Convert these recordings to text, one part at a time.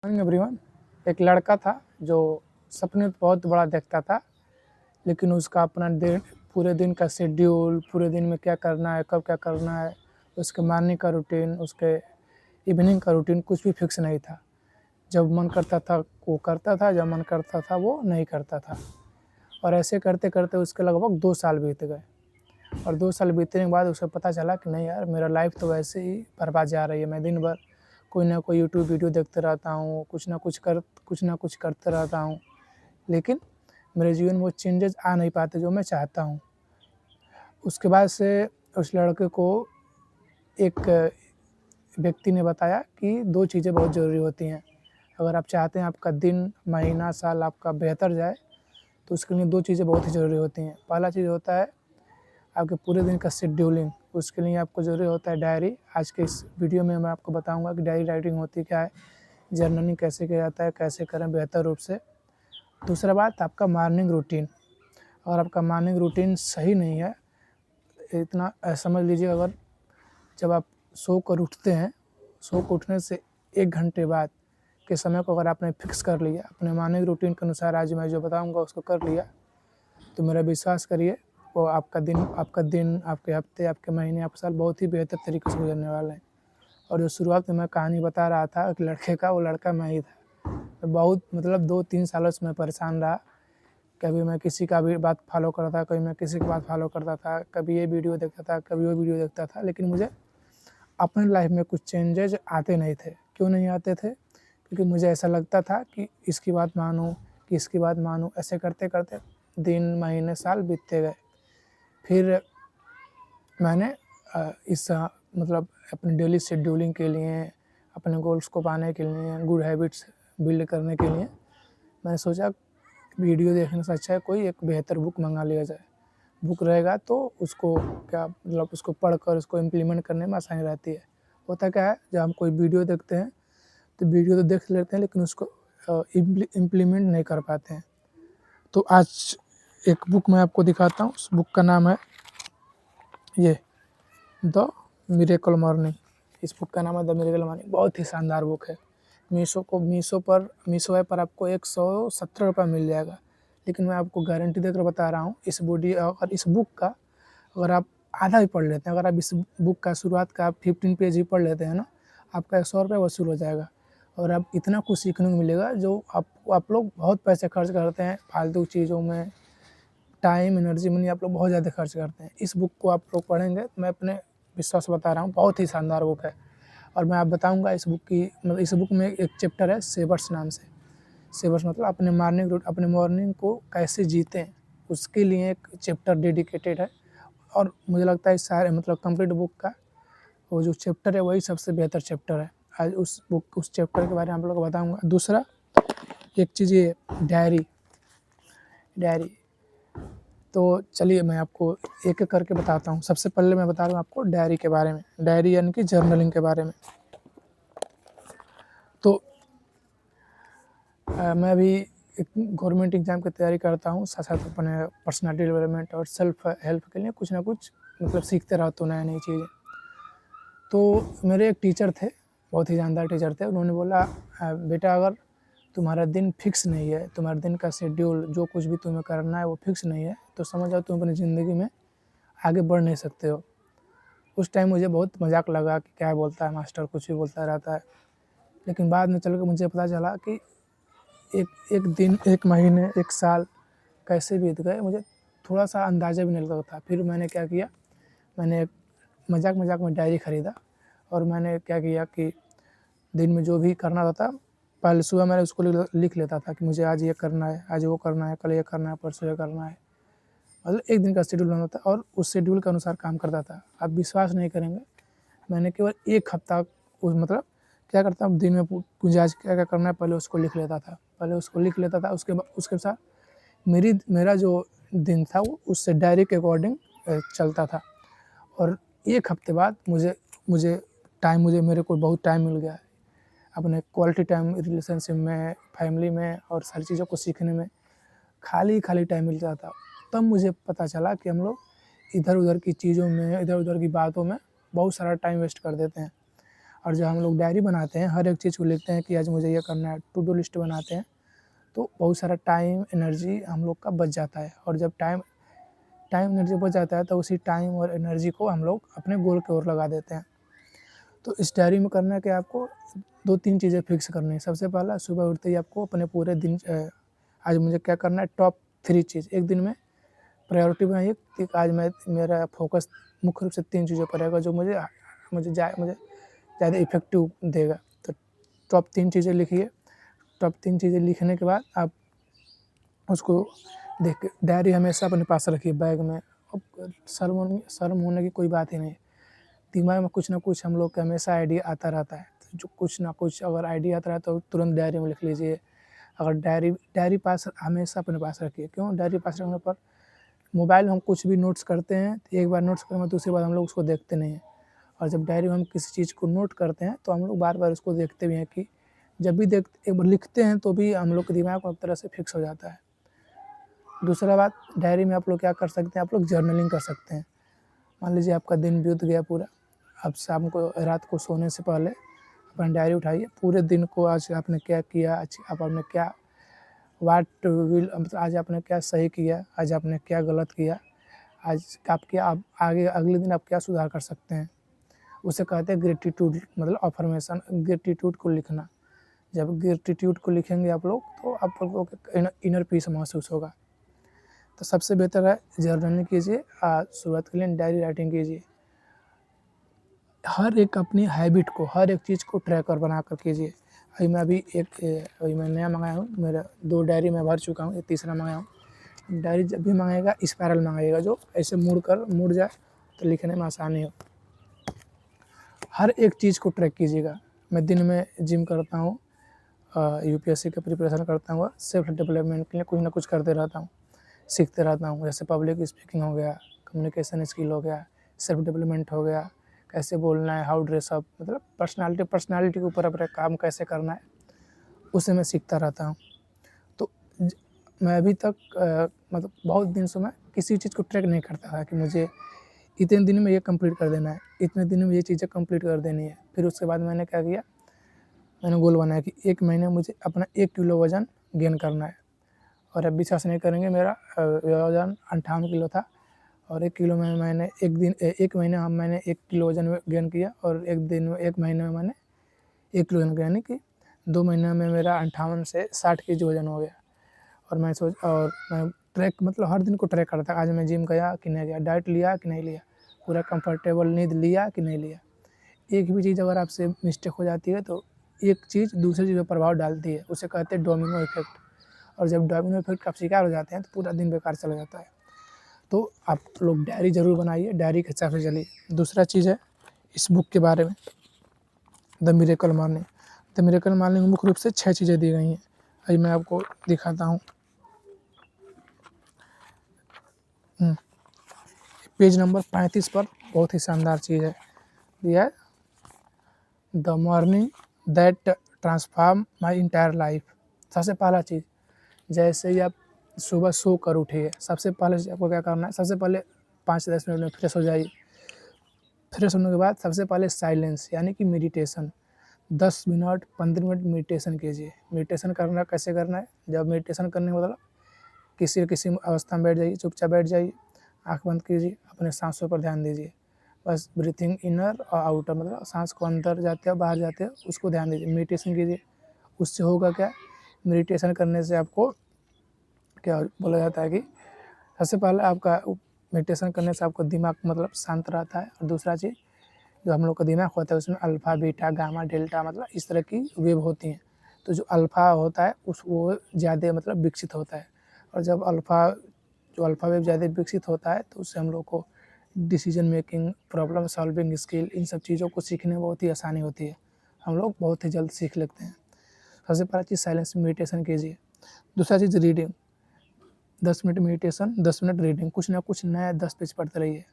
Morning everyone. एक लड़का था जो सपने बहुत बड़ा देखता था, लेकिन उसका अपना दिन पूरे दिन का शेड्यूल, पूरे दिन में क्या करना है, कब क्या करना है, उसके मॉर्निंग का रूटीन, उसके इवनिंग का रूटीन कुछ भी फिक्स नहीं था। जब मन करता था वो करता था, जब मन करता था वो नहीं करता था। और ऐसे करते करते उसके लगभग 2 साल बीत गए। और 2 साल बीतने के बाद उसे पता चला कि नहीं यार, मेरा लाइफ तो वैसे ही बर्बाद जा रही है। मैं दिन भर कोई ना कोई यूट्यूब वीडियो देखते रहता हूँ, कुछ ना कुछ करते रहता हूँ, लेकिन मेरे जीवन में वो चेंजेस आ नहीं पाते जो मैं चाहता हूँ। उसके बाद से उस लड़के को एक व्यक्ति ने बताया कि 2 चीज़ें बहुत ज़रूरी होती हैं। अगर आप चाहते हैं आपका दिन, महीना, साल आपका बेहतर जाए, तो उसके लिए 2 चीज़ें बहुत ही ज़रूरी होती हैं। पहला चीज़ होता है आपके पूरे दिन का शेड्यूलिंग। उसके लिए आपको ज़रूरी होता है डायरी। आज के इस वीडियो में मैं आपको बताऊंगा कि डायरी राइटिंग होती क्या है, जर्नलिंग कैसे किया जाता है, कैसे करें बेहतर रूप से। दूसरा बात, आपका मॉर्निंग रूटीन। अगर आपका मॉर्निंग रूटीन सही नहीं है, इतना समझ लीजिए, अगर जब आप सो कर उठते हैं, सो कर उठने से 1 घंटे बाद के समय को अगर आपने फिक्स कर लिया, अपने मॉर्निंग रूटीन के अनुसार आज मैं जो बताऊँगा उसको कर लिया, तो मेरा विश्वास करिए वो आपके दिन, आपके हफ्ते, आपके महीने, आपके साल बहुत ही बेहतर तरीके से गुजरने वाले हैं। और जो शुरुआत में मैं कहानी बता रहा था एक लड़के का, वो लड़का मैं ही था। मैं बहुत 2-3 सालों से मैं परेशान रहा। कभी मैं किसी का भी बात फॉलो करता था, कभी मैं किसी की बात फॉलो करता था, कभी ये वीडियो देखता था, कभी वो वीडियो देखता था, लेकिन मुझे अपनी लाइफ में कुछ चेंजेज आते नहीं थे। क्यों नहीं आते थे? क्योंकि मुझे ऐसा लगता था कि इसकी बात मानूँ, कि इसकी बात मानूँ, ऐसे करते करते दिन, महीने, साल बीतते गए। फिर मैंने अपने डेली शेड्यूलिंग के लिए, अपने गोल्स को पाने के लिए, गुड हैबिट्स बिल्ड करने के लिए मैंने सोचा वीडियो देखने से अच्छा है कोई एक बेहतर बुक मंगा लिया जाए। बुक रहेगा तो उसको उसको पढ़कर उसको इम्प्लीमेंट करने में आसानी रहती है। होता क्या है, जब हम कोई वीडियो देखते हैं तो वीडियो तो देख लेते हैं, लेकिन उसको इम्प्लीमेंट नहीं कर पाते हैं। तो आज एक बुक मैं आपको दिखाता हूँ। उस बुक का नाम है ये द मिरेकल मॉर्निंग। इस बुक का नाम है द मिरेकल मॉर्निंग। बहुत ही शानदार बुक है। मीशो ऐप पर आपको 117 रुपये मिल जाएगा। लेकिन मैं आपको गारंटी देकर बता रहा हूँ, इस बुक का अगर आप आधा भी पढ़ लेते हैं, अगर आप इस बुक का शुरुआत का 15 पेज ही पढ़ लेते हैं ना, आपका 100 रुपये वसूल हो जाएगा। और आप इतना कुछ सीखने को मिलेगा जो आप लोग बहुत पैसे खर्च करते हैं फालतू चीज़ों में, टाइम, एनर्जी, मनी आप लोग बहुत ज़्यादा खर्च करते हैं। इस बुक को आप लोग पढ़ेंगे, मैं अपने विश्वास से बता रहा हूँ, बहुत ही शानदार बुक है। और मैं आप बताऊँगा इस बुक में एक चैप्टर है सेवर्स नाम से। सेवर्स मतलब अपने मॉर्निंग को कैसे जीतें, उसके लिए एक चैप्टर डेडिकेटेड है। और मुझे लगता है इस सारे कंप्लीट बुक का वो जो चैप्टर है वही सबसे बेहतर चैप्टर है। आज उस चैप्टर के बारे में आप लोगों को बताऊँगा। दूसरा एक चीज़ ये डायरी। तो चलिए मैं आपको एक-एक करके बताता हूँ। सबसे पहले मैं बता रहा हूँ आपको डायरी के बारे में, डायरी यानी कि जर्नलिंग के बारे में। तो मैं अभी एक गवर्नमेंट एग्ज़ाम की तैयारी करता हूँ, साथ-साथ अपने पर्सनैलिटी डेवलपमेंट और सेल्फ हेल्प के लिए कुछ ना कुछ सीखते रहता हूँ नई-नई चीज़ें। तो मेरे एक टीचर थे, बहुत ही जानदार टीचर थे। उन्होंने बोला बेटा, अगर तुम्हारा दिन फिक्स नहीं है, तुम्हारे दिन का शेड्यूल जो कुछ भी तुम्हें करना है वो फिक्स नहीं है, तो समझ जाओ तुम अपनी ज़िंदगी में आगे बढ़ नहीं सकते हो। उस टाइम मुझे बहुत मज़ाक लगा कि क्या बोलता है मास्टर, कुछ भी बोलता रहता है। लेकिन बाद में चल के मुझे पता चला कि एक दिन, 1 महीने, 1 साल कैसे बीत गए, मुझे थोड़ा-सा अंदाज़ा भी नहीं लगा था। फिर मैंने क्या किया, मैंने एक मज़ाक-मज़ाक में डायरी खरीदा और मैंने क्या किया कि दिन में जो भी करना होता था, पहले सुबह मैंने उसको लिख लेता था कि मुझे आज ये करना है, आज वो करना है, कल ये करना है, परसों ये करना है। मतलब एक दिन का शेड्यूल बनाता था और उस शेड्यूल के अनुसार काम करता था। आप विश्वास नहीं करेंगे, मैंने केवल 1 हफ्ता क्या करता हूँ, दिन में मुझे आज क्या-क्या करना है पहले उसको लिख लेता था। उसके साथ मेरा जो दिन था वो उससे डायरी के अकॉर्डिंग चलता था। और 1 हफ्ते बाद मुझे मेरे को बहुत टाइम मिल गया है अपने क्वालिटी टाइम रिलेशनशिप में, फैमिली में और सारी चीज़ों को सीखने में। खाली टाइम मिल जाता। तब मुझे पता चला कि हम लोग इधर-उधर की चीज़ों में, इधर-उधर की बातों में बहुत सारा टाइम वेस्ट कर देते हैं। और जब हम लोग डायरी बनाते हैं, हर एक चीज़ को लिखते हैं कि आज मुझे ये करना है, टू डू लिस्ट बनाते हैं, तो बहुत सारा टाइम, एनर्जी हम लोग का बच जाता है। और जब टाइम एनर्जी बच जाता है तो उसी टाइम और एनर्जी को हम लोग अपने गोल की ओर लगा देते हैं। तो इस डायरी में करना है कि आपको 2-3 चीज़ें फिक्स करनी है। सबसे पहला, सुबह उठते ही आपको अपने पूरे दिन आज मुझे क्या करना है, टॉप 3 चीज़ एक दिन में प्रायोरिटी बनाइए कि आज मेरा फोकस मुख्य रूप से 3 चीज़ों पर रहेगा जो मुझे ज़्यादा इफ़ेक्टिव देगा। तो टॉप 3 चीज़ें लिखिए। टॉप 3 चीज़ें लिखने के बाद आप उसको देख के डायरी हमेशा अपने पास रखिए बैग में। अब शर्म होने की कोई बात ही नहीं। दिमाग में कुछ ना कुछ हम लोग के हमेशा आइडिया आता रहता है। तो जो कुछ ना कुछ अगर आइडिया आता है तो तुरंत डायरी में लिख लीजिए। अगर डायरी पास हमेशा अपने पास रखिए। क्यों? डायरी पास रखने पर मोबाइल में हम कुछ भी नोट्स करते हैं तो एक बार नोट्स करेंगे तो दूसरी बार हम लोग उसको देखते नहीं हैं। और जब डायरी में हम किसी चीज़ को नोट करते हैं तो हम लोग बार-बार उसको देखते भी हैं कि जब भी एक बार लिखते हैं तो भी हम लोग के दिमाग में एक तरह से फिक्स हो जाता है। दूसरा बात, डायरी में आप लोग क्या कर सकते हैं, आप लोग जर्नलिंग कर सकते हैं। मान लीजिए आपका दिन बीत गया पूरा, अब शाम को रात को सोने से पहले अपना डायरी उठाइए, पूरे दिन को आज आपने क्या किया, आज आपने क्या मतलब आज आपने क्या सही किया, आज आपने क्या गलत किया, आज आप आगे अगले दिन आप क्या सुधार कर सकते हैं। उसे कहते हैं ग्रैटिट्यूड, मतलब अफ़र्मेशन, ग्रैटिट्यूड को लिखना। जब ग्रैटिट्यूड को लिखेंगे आप लोग तो आप लोगों को इनर पीस महसूस होगा। तो सबसे बेहतर है जर्नलिंग कीजिए, शुरुआत के लिए डायरी राइटिंग कीजिए। हर एक अपनी हैबिट को, हर एक चीज़ को ट्रैकर बनाकर कीजिए। अभी मैं नया मँगाया हूँ, मेरा 2 डायरी मैं भर चुका हूँ, ये तीसरा मँगाया हूँ। डायरी जब भी मँगाइएगा स्पाइरल मँगाइएगा, जो ऐसे मुड़ जाए तो लिखने में आसानी हो। हर एक चीज़ को ट्रैक कीजिएगा। मैं दिन में जिम करता हूँ, यूपीएससी की प्रिपरेशन करता हूँ, सेल्फ डेवलपमेंट के लिए कुछ ना कुछ करते रहता हूँ, सीखते रहता हूँ। जैसे पब्लिक स्पीकिंग हो गया, कम्युनिकेशन स्किल हो गया, सेल्फ डेवलपमेंट हो गया, कैसे बोलना है, हाउ ड्रेस अप, मतलब पर्सनैलिटी के ऊपर अपना काम कैसे करना है, उसे मैं सीखता रहता हूँ। तो मैं अभी तक मतलब बहुत दिन से मैं किसी चीज़ को ट्रैक नहीं करता था कि मुझे इतने दिन में ये कंप्लीट कर देना है, इतने दिन में ये चीज़ें कंप्लीट कर देनी है। फिर उसके बाद मैंने क्या किया, मैंने गोल बनाया कि 1 महीने में मुझे अपना 1 किलो वज़न गेन करना है। और अब विश्वास नहीं करेंगे, मेरा वज़न 58 किलो था और 1 किलो में मैंने 1 महीने में मैंने 1 किलो वज़न गेन किया और 1 महीने में मैंने 1 किलो गेन किया, यानी कि 2 महीने में मेरा 58 से 60 केजी वज़न हो गया। और मैं मतलब हर दिन को ट्रैक करता, आज मैं जिम गया कि नहीं गया, डाइट लिया कि नहीं लिया, पूरा कंफर्टेबल नींद लिया कि नहीं लिया। एक भी चीज़ अगर आपसे मिस्टेक हो जाती है तो एक चीज़ दूसरी चीज़ पे प्रभाव डालती है, उसे कहते हैं डोमिनो इफ़ेक्ट। और जब डोमिनो इफ़ेक्ट का आप शिकार हो जाते हैं तो पूरा दिन बेकार चला जाता है। तो आप लोग डायरी ज़रूर बनाइए, डायरी के हिसाब से चलिए। दूसरा चीज़ है इस बुक के बारे में, the miracle morning. The miracle morning में मुख्य रूप से 6 चीज़ें दी गई हैं। अभी मैं आपको दिखाता हूँ। पेज नंबर 35 पर बहुत ही शानदार चीज़ है, दिया है, the morning that transform my entire life. सबसे पहला चीज़, जैसे ही आप सुबह सो कर उठिए, सबसे पहले आपको क्या करना है, सबसे पहले 5 से 10 मिनट में फ्रेश हो जाइए। फ्रेश होने के बाद सबसे पहले साइलेंस यानी कि मेडिटेशन, 10 मिनट 15 मिनट मेडिटेशन कीजिए। मेडिटेशन करना कैसे करना है, जब मेडिटेशन करने का मतलब किसी न किसी अवस्था में बैठ जाइए, चुपचाप बैठ जाइए, आँख बंद कीजिए, अपने साँसों पर ध्यान दीजिए। बस ब्रीथिंग इनर और आउटर, मतलब साँस को अंदर जाते हैं बाहर जाते हैं उसको ध्यान दीजिए, मेडिटेशन कीजिए। उससे होगा क्या, मेडिटेशन करने से आपको क्या बोला जाता है कि सबसे पहले आपका मेडिटेशन करने से आपका दिमाग मतलब शांत रहता है। और दूसरा चीज़, जो हम लोग का दिमाग होता है उसमें अल्फ़ा, बीटा, गामा, डेल्टा, मतलब इस तरह की वेव होती हैं। तो जो अल्फ़ा होता है वो ज़्यादा मतलब विकसित होता है। और जब अल्फ़ा वेव ज़्यादा विकसित होता है तो उससे हम लोग को decision making, problem solving skill, इन सब चीज़ों को सीखने में बहुत ही आसानी होती है। हम लोग बहुत ही जल्द सीख लेते हैं। सबसे पहला चीज़ साइलेंस मेडिटेशन कीजिए। दूसरा चीज़ reading, 10 minute meditation, 10 minute reading, कुछ ना कुछ नया 10 पेज पढ़ते रहिए।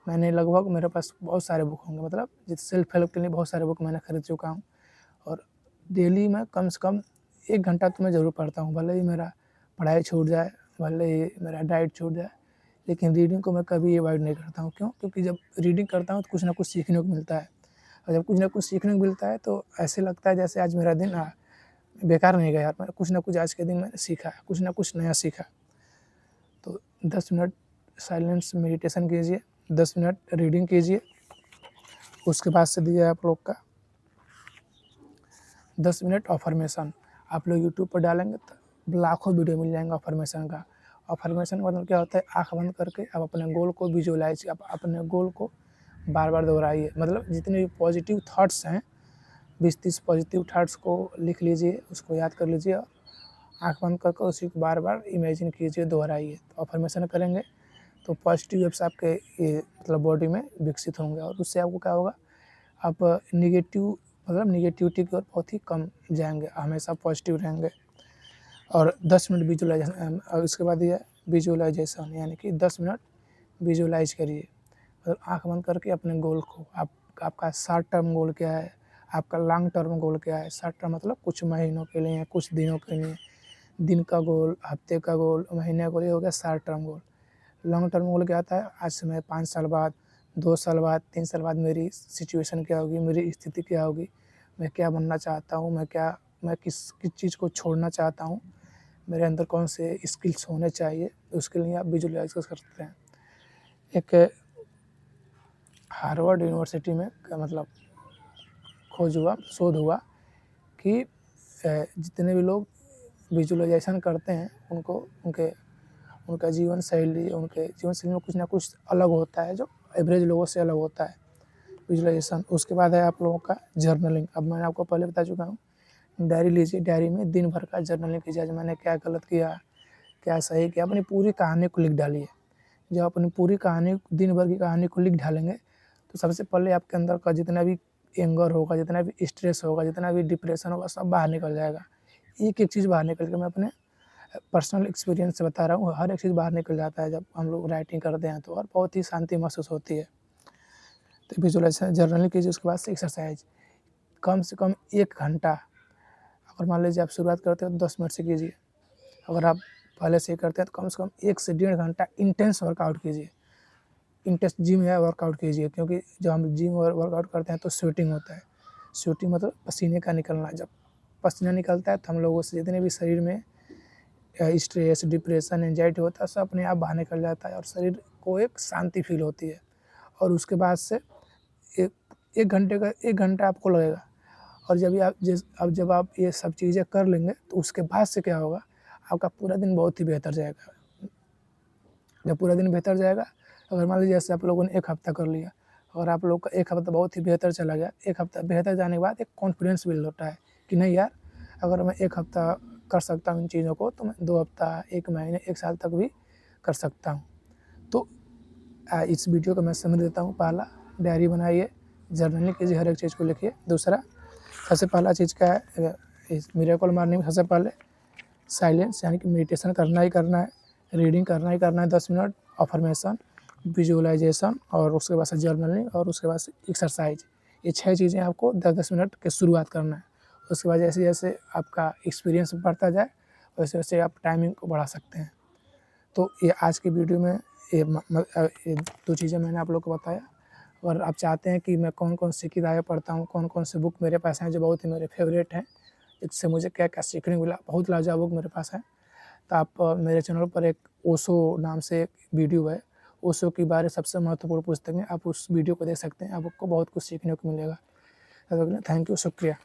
मैंने लगभग, मेरे पास बहुत सारे बुक होंगे, मतलब जिस सेल्फ हेल्प के लिए बहुत सारे बुक मैंने खरीद चुका हूँ। और डेली मैं कम से कम 1 घंटा तो मैं ज़रूर पढ़ता हूँ, भले ही मेरा पढ़ाई छूट जाए, भले ही मेरा डाइट छूट जाए, लेकिन रीडिंग को मैं कभी अवॉइड नहीं करता हूँ। क्यों? क्योंकि जब रीडिंग करता हूँ तो कुछ ना कुछ सीखने को मिलता है। और जब कुछ ना कुछ सीखने को मिलता है तो ऐसे लगता है जैसे आज मेरा दिन बेकार नहीं गया यार, मैं कुछ ना कुछ आज के दिन मैंने सीखा, कुछ ना कुछ नया सीखा। तो 10 मिनट साइलेंस मेडिटेशन कीजिए, 10 मिनट रीडिंग कीजिए। उसके बाद से दिया आप लोग का 10 मिनट अफर्मेशन। आप लोग यूट्यूब पर डालेंगे तो लाखों वीडियो मिल जाएंगे अफर्मेशन का। अफर्मेशन का मतलब क्या होता है, आँख बंद करके आप अपने गोल को विजुअलाइज, आप अपने गोल को बार बार दोहराइए। मतलब जितने भी पॉजिटिव थाट्स हैं, 20-30 पॉजिटिव थाट्स को लिख लीजिए, उसको याद कर लीजिए और आँख बंद करके उसी को बार बार इमेजिन कीजिए, दोहराइए। तो अफर्मेशन करेंगे तो पॉजिटिव वेब्स आपके ये मतलब बॉडी में विकसित होंगे और उससे आपको क्या होगा, आप निगेटिविटी की ओर बहुत ही कम जाएंगे, हमेशा पॉजिटिव रहेंगे। और 10 मिनट विजुअलाइजेशन, और उसके बाद ये विजुअलाइजेशन, यानी कि 10 मिनट विजुअलाइज करिए और आँख बंद करके अपने गोल को, आपका शॉर्ट टर्म गोल क्या है, आपका लॉन्ग टर्म गोल क्या है। शॉर्ट टर्म मतलब कुछ महीनों के लिए, कुछ दिनों के लिए, दिन का गोल, हफ्ते का गोल, महीने का गोल, ये हो गया short term goal. Long term goal क्या आता है, आज से मैं 5 साल बाद, 2 साल बाद, 3 साल बाद मेरी सिचुएशन क्या होगी, मेरी स्थिति क्या होगी, मैं क्या बनना चाहता हूँ, मैं किस चीज़ को छोड़ना चाहता हूँ, मेरे अंदर कौन से स्किल्स होने चाहिए, उसके लिए आप विजुअलाइज कर सकते हैं। एक हार्वर्ड यूनिवर्सिटी में मतलब शोध हुआ कि जितने भी लोग विजुअलाइजेशन करते हैं उनका जीवन शैली में कुछ ना कुछ अलग होता है, जो एवरेज लोगों से अलग होता है विजुअलाइजेशन। उसके बाद है आप लोगों का जर्नलिंग। अब मैंने आपको पहले बता चुका हूँ, डायरी लीजिए, डायरी में दिन भर का जर्नलिंग कीजिए। आज मैंने क्या गलत किया, क्या सही किया, अपनी पूरी कहानी को लिख डालिए। जब अपनी पूरी कहानी, दिन भर की कहानी को लिख डालेंगे तो सबसे पहले आपके अंदर का जितना भी एंगर होगा, जितना भी स्ट्रेस होगा, जितना भी डिप्रेशन होगा, सब बाहर निकल जाएगा। एक एक चीज़ बाहर निकल के, मैं अपने पर्सनल एक्सपीरियंस से बता रहा हूँ, हर एक चीज़ बाहर निकल जाता है जब हम लोग राइटिंग करते हैं तो, और बहुत ही शांति महसूस होती है। तो विजुअलाइजेशन जर्नलिंग कीजिए। उसके बाद से एक्सरसाइज कम से कम 1 घंटा, अगर मान लीजिए आप शुरुआत करते हो तो 10 मिनट से कीजिए। अगर आप पहले से ही करते हैं तो कम से कम 1 से 1.5 घंटा इंटेंस वर्कआउट कीजिए। इंटेंस जिम या वर्कआउट कीजिए, क्योंकि जब हम जिम और वर्कआउट करते हैं तो स्वेटिंग होता है। स्वेटिंग मतलब पसीने का निकलना। जब पसीना निकलता है तो हम लोगों से जितने भी शरीर में स्ट्रेस, डिप्रेशन, एंजाइटी होता है, सब अपने आप बाहर निकल जाता है और शरीर को एक शांति फील होती है। और उसके बाद से एक घंटा आपको लगेगा। और जब आप ये सब चीज़ें कर लेंगे तो उसके बाद से क्या होगा, आपका पूरा दिन बहुत ही बेहतर जाएगा। जब पूरा दिन बेहतर जाएगा, अगर मान लीजिए जैसे आप लोगों ने 1 हफ्ता कर लिया, और आप लोग का 1 हफ्ता बहुत ही बेहतर चला गया, 1 हफ्ता बेहतर जाने के बाद एक कॉन्फिडेंस बिल्ड होता है कि नहीं यार, अगर मैं 1 हफ्ता कर सकता हूँ इन चीज़ों को, तो मैं 2 हफ्ता, 1 महीने, 1 साल तक भी कर सकता हूँ। तो इस वीडियो को मैं समझ देता हूँ। पहला, डायरी बनाइए, जर्नलिंग कीजिए, हर एक चीज़ को लिखिए। दूसरा, सबसे पहला चीज़ क्या है, इस मिरेकल मॉर्निंग में सबसे पहले साइलेंस, यानी कि मेडिटेशन करना ही करना है, रीडिंग करना ही करना है 10 मिनट, अफर्मेशन, विजुअलाइजेशन, और उसके बाद से जर्नलिंग, और उसके बाद से एक्सरसाइज। ये 6 चीज़ें आपको 10-10 मिनट के शुरुआत करना है। उसके बाद जैसे जैसे आपका एक्सपीरियंस बढ़ता जाए, वैसे वैसे आप टाइमिंग को बढ़ा सकते हैं। तो ये आज की वीडियो में ये 2 चीज़ें मैंने आप लोग को बताया। और आप चाहते हैं कि मैं कौन-कौन सी किताबें पढ़ता हूँ, कौन-कौन से बुक मेरे पास हैं जो बहुत ही मेरे फेवरेट हैं, इससे मुझे क्या-क्या सीखने को मिला, बहुत लाजवाब बुक मेरे पास है। तो आप मेरे चैनल पर एक ओशो नाम से एक वीडियो है, ओशो के बारे सबसे महत्वपूर्ण पुस्तकें, आप उस वीडियो को देख सकते हैं, आपको बहुत कुछ सीखने को मिलेगा। थैंक यू, शुक्रिया।